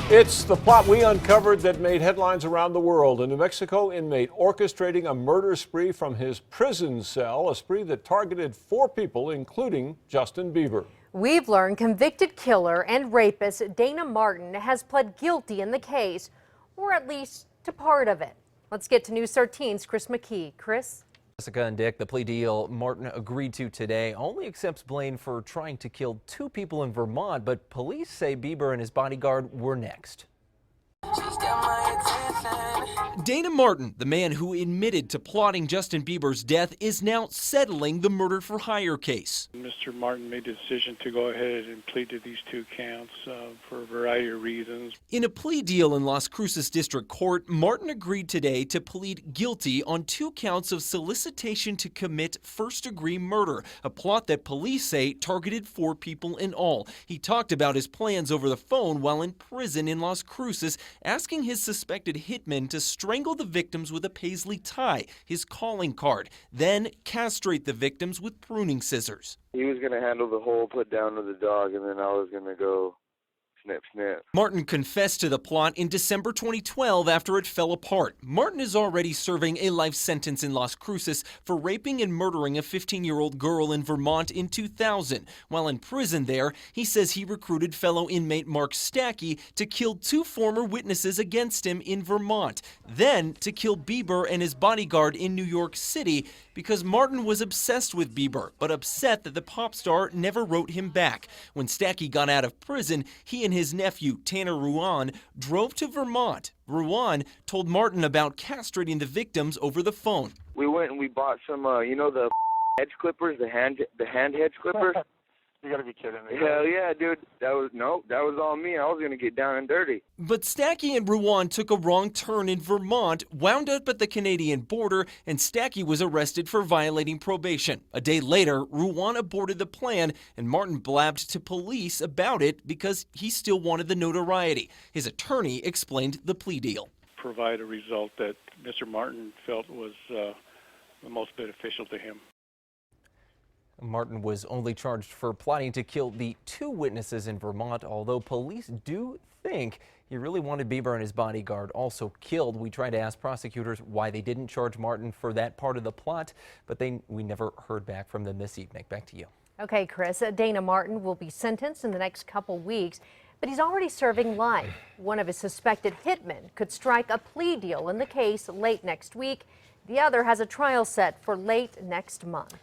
It's the plot we uncovered that made headlines around the world. A New Mexico inmate orchestrating a murder spree from his prison cell, a spree that targeted 4 people, including Justin Bieber. We've learned convicted killer and rapist Dana Martin has pled guilty in the case, or at least to part of it. Let's get to News 13's Chris McKee. Chris? Jessica and Dick, the plea deal Martin agreed to today only accepts blame for trying to kill 2 people in Vermont, but police say Bieber and his bodyguard were next. Dana Martin, the man who admitted to plotting Justin Bieber's death, is now settling the murder for hire case. Mr. Martin made the decision to go ahead and plead to these 2 counts for a variety of reasons. In a plea deal in Las Cruces District Court, Martin agreed today to plead guilty on 2 counts of solicitation to commit first-degree murder, a plot that police say targeted 4 people in all. He talked about his plans over the phone while in prison in Las Cruces, asking his suspected hitman to strangle the victims with a paisley tie, his calling card, then castrate the victims with pruning scissors. He was going to handle the whole put down of the dog, and then I was going to go snip, snip. Martin confessed to the plot in December 2012 after it fell apart. Martin is already serving a life sentence in Las Cruces for raping and murdering a 15-year-old girl in Vermont in 2000. While in prison there, he says he recruited fellow inmate Mark Stackey to kill 2 former witnesses against him in Vermont, then to kill Bieber and his bodyguard in New York City because Martin was obsessed with Bieber, but upset that the pop star never wrote him back. When Stackey got out of prison, he and his nephew, Tanner Ruan, drove to Vermont. Ruan told Martin about castrating the victims over the phone. We went and we bought some, the hedge clippers, the hand hedge clippers. You gotta be kidding me. Hell yeah, dude. That was all me. I was gonna get down and dirty. But Stackey and Ruan took a wrong turn in Vermont, wound up at the Canadian border, and Stackey was arrested for violating probation. A day later, Ruan aborted the plan, and Martin blabbed to police about it because he still wanted the notoriety. His attorney explained the plea deal. Provide a result that Mr. Martin felt was the most beneficial to him. Martin was only charged for plotting to kill the 2 witnesses in Vermont, although police do think he really wanted Bieber and his bodyguard also killed. We tried to ask prosecutors why they didn't charge Martin for that part of the plot, but we never heard back from them this evening. Back to you. Okay, Chris. Dana Martin will be sentenced in the next couple weeks, but he's already serving life. One of his suspected hitmen could strike a plea deal in the case late next week. The other has a trial set for late next month.